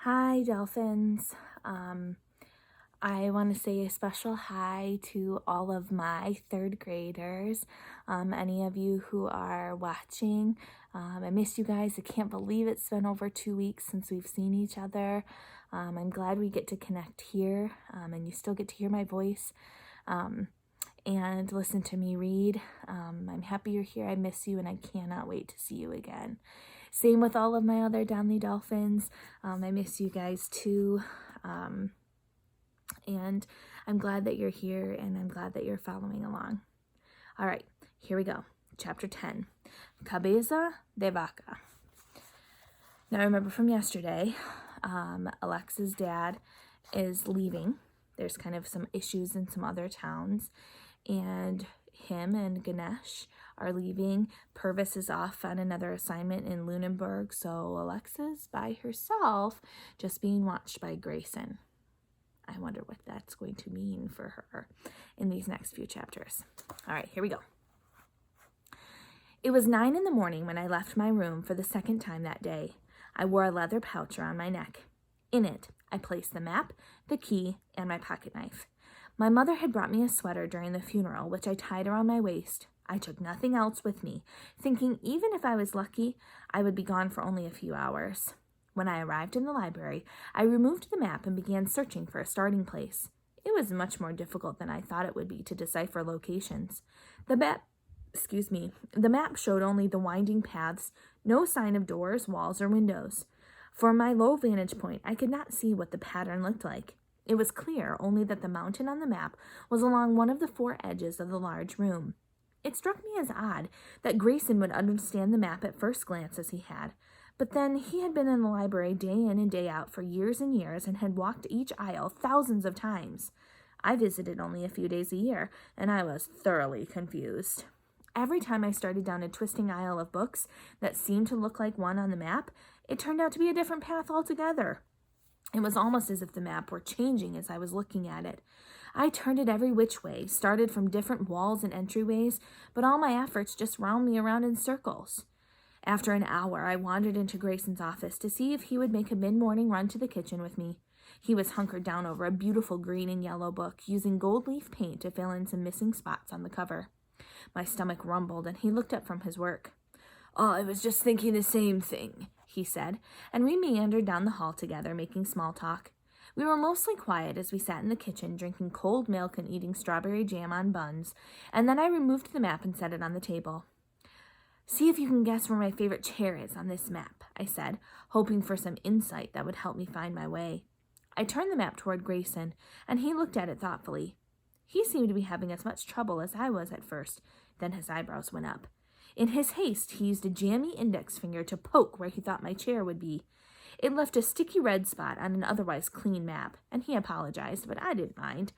Hi, dolphins. I want to say a special hi to all of my third graders. Any of you who are watching, I miss you guys. I can't believe it's been over 2 weeks since we've seen each other. I'm glad we get to connect here, and you still get to hear my voice and listen to me read. I'm happy you're here. I miss you, and I cannot wait to see you again. Same with all of my other Donley Dolphins. I miss you guys too. And I'm glad that you're here, and I'm glad that you're following along. All right, here we go. Chapter 10, Cabeza de Vaca. Now, remember from yesterday, Alexa's dad is leaving. There's kind of some issues in some other towns, and him and Ganesh are leaving. Purvis is off on another assignment in Lunenburg, so Alexa's by herself, just being watched by Grayson. I wonder what that's going to mean for her in these next few chapters. All right, here we go. It was 9 in the morning when I left my room for the second time that day. I wore a leather pouch around my neck. In it, I placed the map, the key, and my pocket knife. My mother had brought me a sweater during the funeral, which I tied around my waist. I took nothing else with me, thinking even if I was lucky, I would be gone for only a few hours. When I arrived in the library, I removed the map and began searching for a starting place. It was much more difficult than I thought it would be to decipher locations. The map showed only the winding paths, no sign of doors, walls, or windows. From my low vantage point, I could not see what the pattern looked like. It was clear only that the mountain on the map was along one of the 4 edges of the large room. It struck me as odd that Grayson would understand the map at first glance as he had, but then he had been in the library day in and day out for years and years and had walked each aisle thousands of times. I visited only a few days a year, and I was thoroughly confused. Every time I started down a twisting aisle of books that seemed to look like one on the map, it turned out to be a different path altogether. It was almost as if the map were changing as I was looking at it. I turned it every which way, started from different walls and entryways, but all my efforts just wound me around in circles. After an hour, I wandered into Grayson's office to see if he would make a mid-morning run to the kitchen with me. He was hunkered down over a beautiful green and yellow book, using gold leaf paint to fill in some missing spots on the cover. My stomach rumbled, and he looked up from his work. "Oh, I was just thinking the same thing," he said, and we meandered down the hall together, making small talk. We were mostly quiet as we sat in the kitchen, drinking cold milk and eating strawberry jam on buns, and then I removed the map and set it on the table. "See if you can guess where my favorite chair is on this map," I said, hoping for some insight that would help me find my way. I turned the map toward Grayson, and he looked at it thoughtfully. He seemed to be having as much trouble as I was at first. Then his eyebrows went up. In his haste, he used a jammy index finger to poke where he thought my chair would be. It left a sticky red spot on an otherwise clean map, and he apologized, but I didn't mind.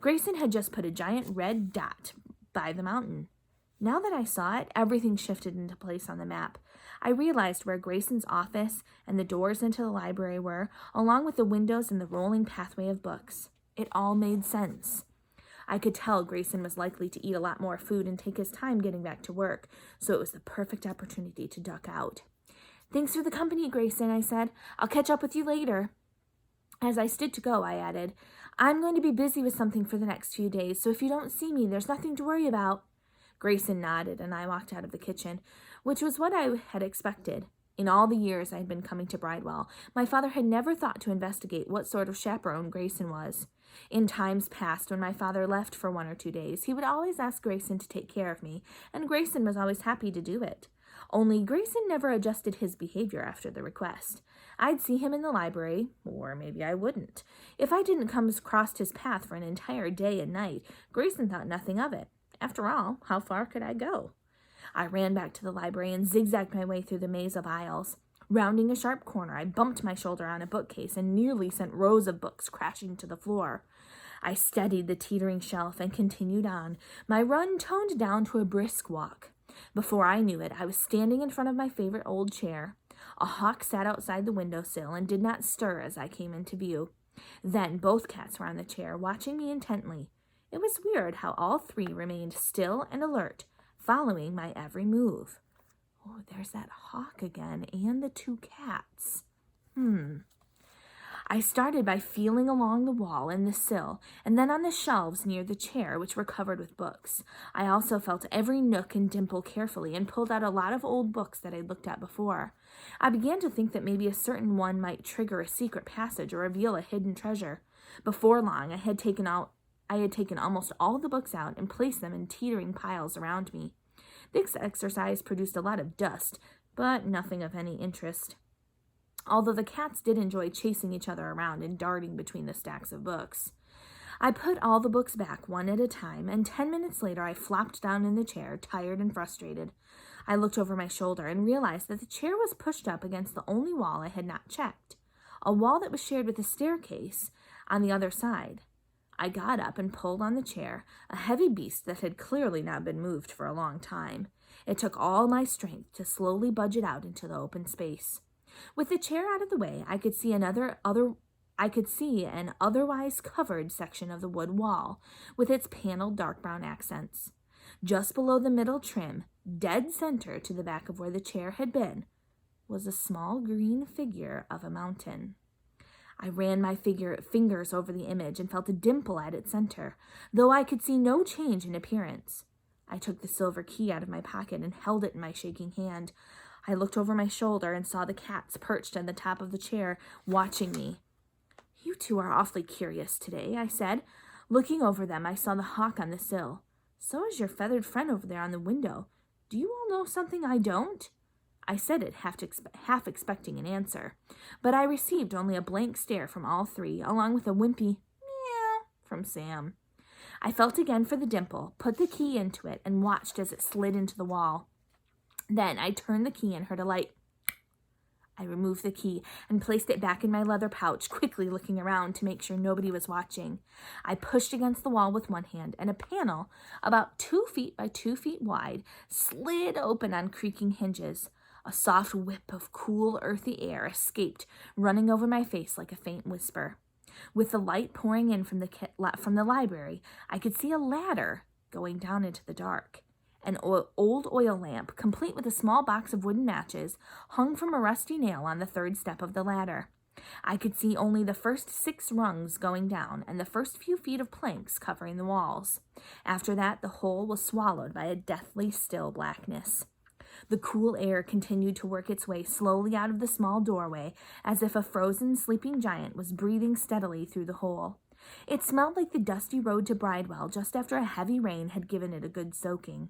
Grayson had just put a giant red dot by the mountain. Now that I saw it, everything shifted into place on the map. I realized where Grayson's office and the doors into the library were, along with the windows and the rolling pathway of books. It all made sense. I could tell Grayson was likely to eat a lot more food and take his time getting back to work, so it was the perfect opportunity to duck out. "Thanks for the company, Grayson," I said. "I'll catch up with you later." As I stood to go, I added, "I'm going to be busy with something for the next few days, so if you don't see me, there's nothing to worry about." Grayson nodded, and I walked out of the kitchen, which was what I had expected. In all the years I had been coming to Bridewell, my father had never thought to investigate what sort of chaperone Grayson was. In times past, when my father left for 1 or 2 days, he would always ask Grayson to take care of me, and Grayson was always happy to do it. Only Grayson never adjusted his behavior after the request. I'd see him in the library, or maybe I wouldn't. If I didn't come across his path for an entire day and night, Grayson thought nothing of it. After all, how far could I go? I ran back to the library and zigzagged my way through the maze of aisles. Rounding a sharp corner, I bumped my shoulder on a bookcase and nearly sent rows of books crashing to the floor. I steadied the teetering shelf and continued on, my run toned down to a brisk walk. Before I knew it, I was standing in front of my favorite old chair. A hawk sat outside the windowsill and did not stir as I came into view. Then both cats were on the chair, watching me intently. It was weird how all 3 remained still and alert, following my every move. Oh, there's that hawk again, and the 2 cats. I started by feeling along the wall and the sill, and then on the shelves near the chair, which were covered with books. I also felt every nook and dimple carefully and pulled out a lot of old books that I'd looked at before. I began to think that maybe a certain one might trigger a secret passage or reveal a hidden treasure. Before long, I had taken almost all the books out and placed them in teetering piles around me. This exercise produced a lot of dust, but nothing of any interest, although the cats did enjoy chasing each other around and darting between the stacks of books. I put all the books back one at a time, and 10 minutes later I flopped down in the chair, tired and frustrated. I looked over my shoulder and realized that the chair was pushed up against the only wall I had not checked, a wall that was shared with a staircase on the other side. I got up and pulled on the chair, a heavy beast that had clearly not been moved for a long time. It took all my strength to slowly budge it out into the open space. With the chair out of the way, I could see an otherwise covered section of the wood wall, with its paneled dark brown accents. Just below the middle trim, dead center to the back of where the chair had been, was a small green figure of a mountain. I ran my fingers over the image and felt a dimple at its center, though I could see no change in appearance. I took the silver key out of my pocket and held it in my shaking hand. I looked over my shoulder and saw the cats perched on the top of the chair, watching me. "You two are awfully curious today," I said. Looking over them, I saw the hawk on the sill. "So is your feathered friend over there on the window. Do you all know something I don't?" I said it, half expecting an answer, but I received only a blank stare from all three, along with a wimpy meow from Sam. I felt again for the dimple, put the key into it, and watched as it slid into the wall. Then I turned the key and heard a light. I removed the key and placed it back in my leather pouch, quickly looking around to make sure nobody was watching. I pushed against the wall with one hand, and a panel, about 2 feet by 2 feet wide, slid open on creaking hinges. A soft whip of cool, earthy air escaped, running over my face like a faint whisper. With the light pouring in from the library, I could see a ladder going down into the dark. An old oil lamp, complete with a small box of wooden matches, hung from a rusty nail on the third step of the ladder. I could see only the first 6 rungs going down and the first few feet of planks covering the walls. After that, the whole was swallowed by a deathly still blackness. The cool air continued to work its way slowly out of the small doorway, as if a frozen sleeping giant was breathing steadily through the hole. It smelled like the dusty road to Bridewell just after a heavy rain had given it a good soaking.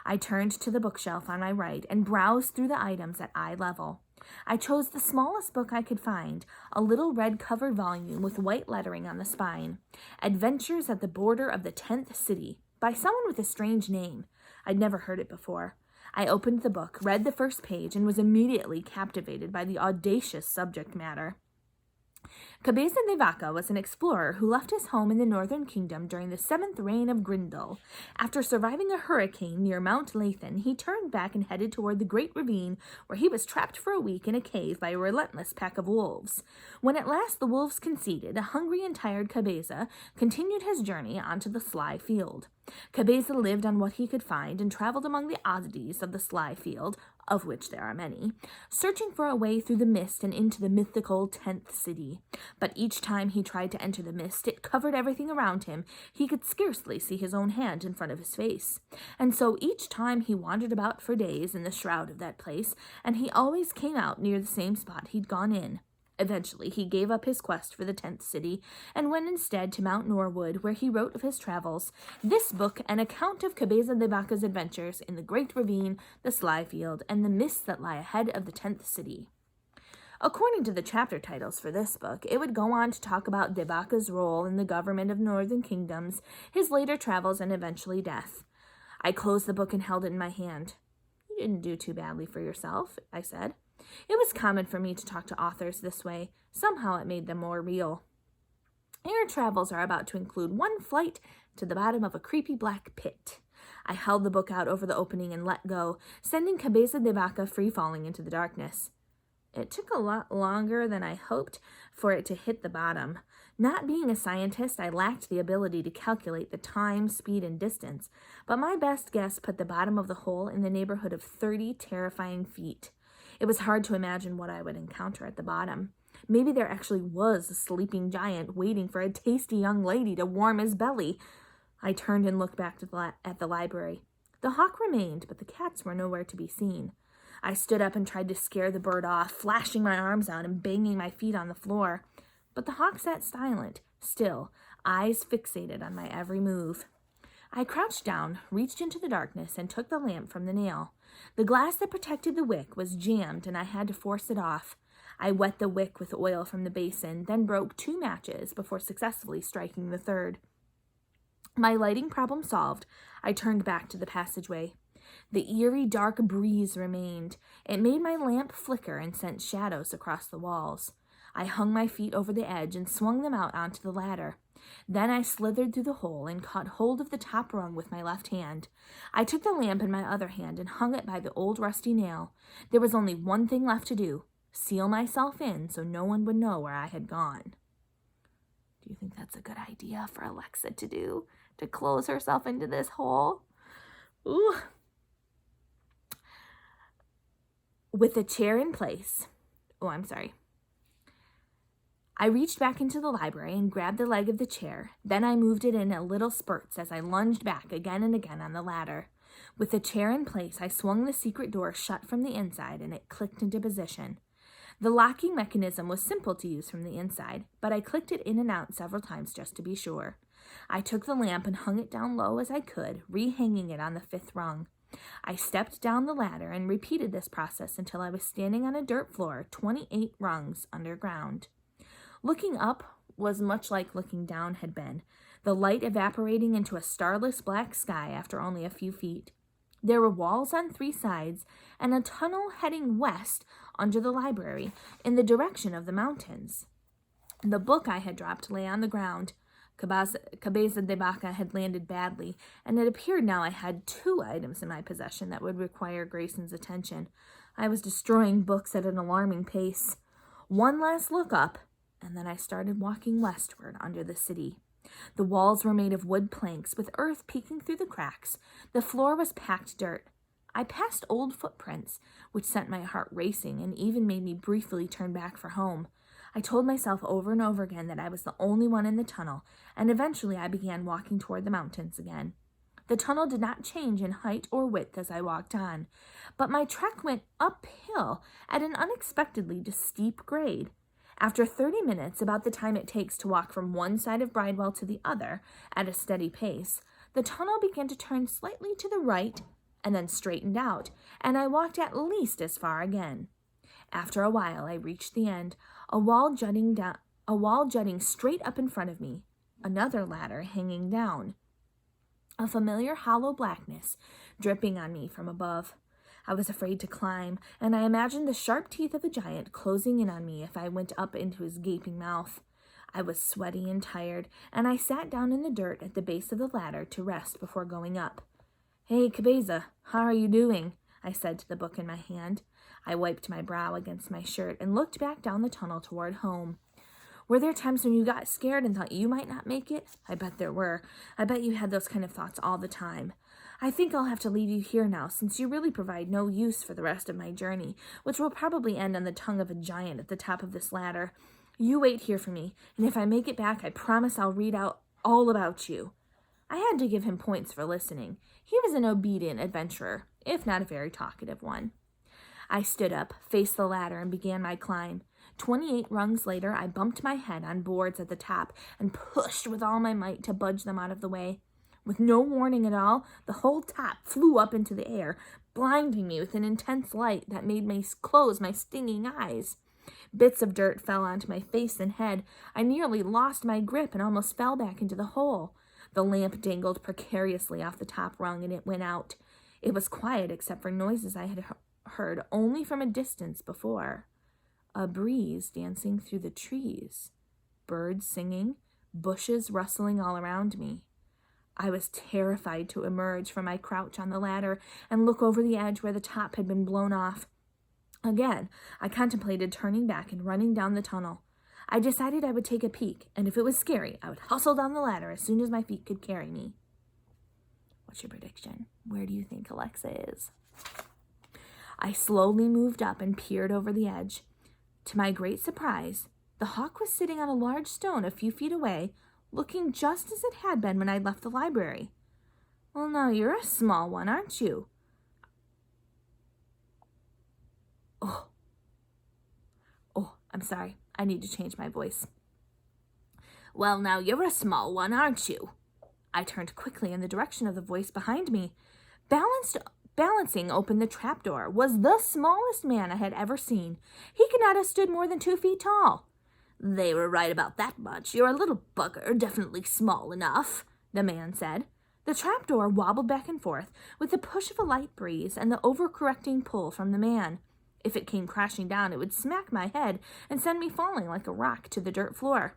I turned to the bookshelf on my right and browsed through the items at eye level. I chose the smallest book I could find, a little red-covered volume with white lettering on the spine, Adventures at the Border of the 10th City, by someone with a strange name. I'd never heard it before. I opened the book, read the first page, and was immediately captivated by the audacious subject matter. Cabeza de Vaca was an explorer who left his home in the northern kingdom during the 7th reign of Grindel. After surviving a hurricane near Mount Lathan, he turned back and headed toward the Great Ravine, where he was trapped for a week in a cave by a relentless pack of wolves. When at last the wolves conceded, a hungry and tired Cabeza continued his journey onto the Sly Field. Cabeza lived on what he could find and traveled among the oddities of the Sly Field, of which there are many, searching for a way through the mist and into the mythical 10th City. But each time he tried to enter the mist, it covered everything around him. He could scarcely see his own hand in front of his face. And so each time he wandered about for days in the shroud of that place, and he always came out near the same spot he'd gone in. Eventually, he gave up his quest for the 10th City and went instead to Mount Norwood, where he wrote of his travels. This book, an account of Cabeza de Vaca's adventures in the Great Ravine, the Sly Field, and the mists that lie ahead of the 10th City. According to the chapter titles for this book, it would go on to talk about de Vaca's role in the government of northern kingdoms, his later travels, and eventually death. I closed the book and held it in my hand. "You didn't do too badly for yourself," I said. It was common for me to talk to authors this way. Somehow it made them more real. "Your travels are about to include one flight to the bottom of a creepy black pit." I held the book out over the opening and let go, sending Cabeza de Vaca free-falling into the darkness. It took a lot longer than I hoped for it to hit the bottom. Not being a scientist, I lacked the ability to calculate the time, speed, and distance, but my best guess put the bottom of the hole in the neighborhood of 30 terrifying feet. It was hard to imagine what I would encounter at the bottom. Maybe there actually was a sleeping giant waiting for a tasty young lady to warm his belly. I turned and looked back at the library. The hawk remained, but the cats were nowhere to be seen. I stood up and tried to scare the bird off, flashing my arms out and banging my feet on the floor. But the hawk sat silent, still, eyes fixated on my every move. I crouched down, reached into the darkness, and took the lamp from the nail. The glass that protected the wick was jammed, and I had to force it off. I wet the wick with oil from the basin, then broke 2 matches before successfully striking the third. My lighting problem solved, I turned back to the passageway. The eerie, dark breeze remained. It made my lamp flicker and sent shadows across the walls. I hung my feet over the edge and swung them out onto the ladder. Then I slithered through the hole and caught hold of the top rung with my left hand. I took the lamp in my other hand and hung it by the old rusty nail. There was only one thing left to do: seal myself in so no one would know where I had gone. Do you think that's a good idea for Alexa to do? To close herself into this hole? Ooh. With a chair in place. I reached back into the library and grabbed the leg of the chair. Then I moved it in little spurts as I lunged back again and again on the ladder. With the chair in place, I swung the secret door shut from the inside and it clicked into position. The locking mechanism was simple to use from the inside, but I clicked it in and out several times just to be sure. I took the lamp and hung it down low as I could, rehanging it on the 5th rung. I stepped down the ladder and repeated this process until I was standing on a dirt floor 28 rungs underground. Looking up was much like looking down had been, the light evaporating into a starless black sky after only a few feet. There were walls on 3 sides and a tunnel heading west under the library in the direction of the mountains. The book I had dropped lay on the ground. Cabeza de Vaca had landed badly, and it appeared now I had 2 items in my possession that would require Grayson's attention. I was destroying books at an alarming pace. One last look up, and then I started walking westward under the city. The walls were made of wood planks with earth peeking through the cracks. The floor was packed dirt. I passed old footprints, which sent my heart racing and even made me briefly turn back for home. I told myself over and over again that I was the only one in the tunnel, and eventually I began walking toward the mountains again. The tunnel did not change in height or width as I walked on, but my trek went uphill at an unexpectedly steep grade. After 30 minutes, about the time it takes to walk from one side of Bridewell to the other at a steady pace, the tunnel began to turn slightly to the right and then straightened out, and I walked at least as far again. After a while, I reached the end, a wall jutting straight up in front of me, another ladder hanging down, a familiar hollow blackness dripping on me from above. I was afraid to climb, and I imagined the sharp teeth of a giant closing in on me if I went up into his gaping mouth. I was sweaty and tired, and I sat down in the dirt at the base of the ladder to rest before going up. "Hey, Cabeza, how are you doing?" I said to the book in my hand. I wiped my brow against my shirt and looked back down the tunnel toward home. "Were there times when you got scared and thought you might not make it?" "I bet there were. I bet you had those kind of thoughts all the time. I think I'll have to leave you here now, since you really provide no use for the rest of my journey, which will probably end on the tongue of a giant at the top of this ladder. You wait here for me, and if I make it back, I promise I'll read out all about you." I had to give him points for listening. He was an obedient adventurer, if not a very talkative one. I stood up, faced the ladder, and began my climb. 28 rungs later, I bumped my head on boards at the top and pushed with all my might to budge them out of the way. With no warning at all, the whole top flew up into the air, blinding me with an intense light that made me close my stinging eyes. Bits of dirt fell onto my face and head. I nearly lost my grip and almost fell back into the hole. The lamp dangled precariously off the top rung, and it went out. It was quiet except for noises I had heard only from a distance before. A breeze dancing through the trees, birds singing, bushes rustling all around me. I was terrified to emerge from my crouch on the ladder and look over the edge where the top had been blown off. Again, I contemplated turning back and running down the tunnel. I decided I would take a peek, and if it was scary, I would hustle down the ladder as soon as my feet could carry me. What's your prediction? Where do you think Alexa is? I slowly moved up and peered over the edge. To my great surprise, the hawk was sitting on a large stone a few feet away, looking just as it had been when I left the library. Well, now you're a small one, aren't you? Oh, I'm sorry. I need to change my voice. Well, now you're a small one, aren't you? I turned quickly in the direction of the voice behind me. Balancing open the trapdoor was the smallest man I had ever seen. He could not have stood more than 2 feet tall. They were right about that much. You're a little bugger, definitely small enough, the man said. The trapdoor wobbled back and forth with the push of a light breeze and the overcorrecting pull from the man. If it came crashing down, it would smack my head and send me falling like a rock to the dirt floor.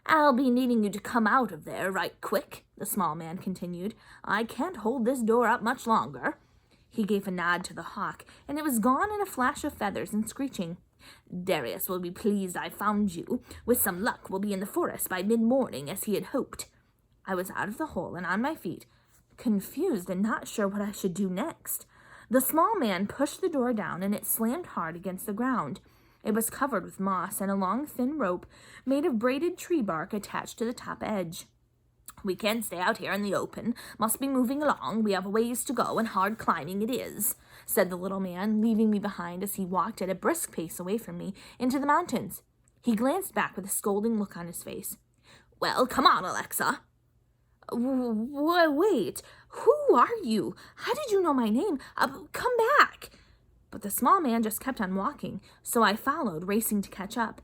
I'll be needing you to come out of there right quick, the small man continued. I can't hold this door up much longer. He gave a nod to the hawk, and it was gone in a flash of feathers and screeching. Darius will be pleased I found you. With some luck, we'll be in the forest by mid-morning, as he had hoped. I was out of the hole and on my feet, confused and not sure what I should do next. The small man pushed the door down, and it slammed hard against the ground. It was covered with moss and a long, thin rope made of braided tree bark attached to the top edge. We can't stay out here in the open. Must be moving along. We have a ways to go, and hard climbing it is, said the little man, leaving me behind as he walked at a brisk pace away from me into the mountains. He glanced back with a scolding look on his face. Well, come on, Alexa. Wait, who are you? How did you know my name? Come back. But the small man just kept on walking, so I followed, racing to catch up.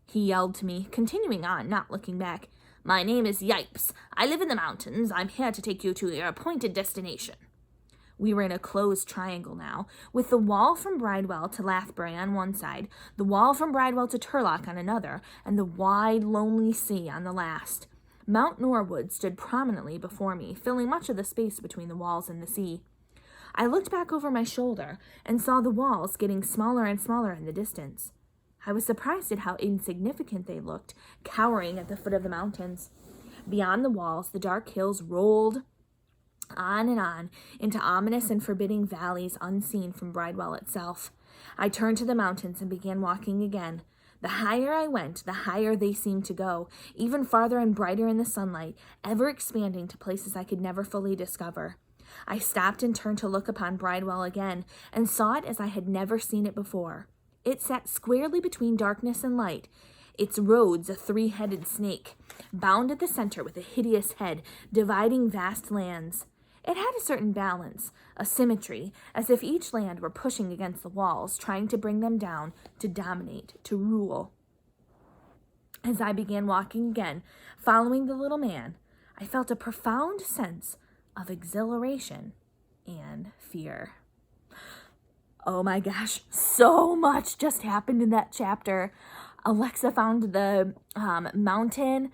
He yelled to me, continuing on, not looking back. My name is Yipes. I live in the mountains. I'm here to take you to your appointed destination. We were in a closed triangle now, with the wall from Bridewell to Lathbury on one side, the wall from Bridewell to Turlock on another, and the wide, lonely sea on the last. Mount Norwood stood prominently before me, filling much of the space between the walls and the sea. I looked back over my shoulder and saw the walls getting smaller and smaller in the distance. I was surprised at how insignificant they looked, cowering at the foot of the mountains. Beyond the walls, the dark hills rolled on and on into ominous and forbidding valleys unseen from Bridewell itself. I turned to the mountains and began walking again. The higher I went, the higher they seemed to go, even farther and brighter in the sunlight, ever expanding to places I could never fully discover. I stopped and turned to look upon Bridewell again, and saw it as I had never seen it before. It sat squarely between darkness and light, its roads a three-headed snake, bound at the center with a hideous head, dividing vast lands. It had a certain balance, a symmetry, as if each land were pushing against the walls, trying to bring them down, to dominate, to rule. As I began walking again, following the little man, I felt a profound sense of exhilaration and fear. Oh my gosh, so much just happened in that chapter. Alexa found the mountain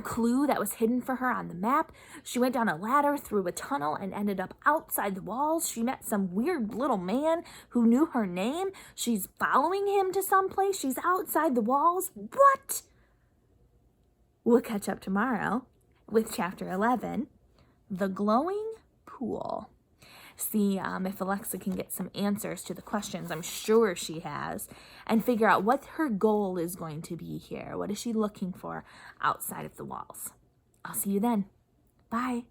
clue that was hidden for her on the map. She went down a ladder through a tunnel and ended up outside the walls. She met some weird little man who knew her name. She's following him to someplace. She's outside the walls. What? We'll catch up tomorrow with chapter 11, The Glowing Pool. See if Alexa can get some answers to the questions. I'm sure she has. And figure out what her goal is going to be here. What is she looking for outside of the walls? I'll see you then. Bye.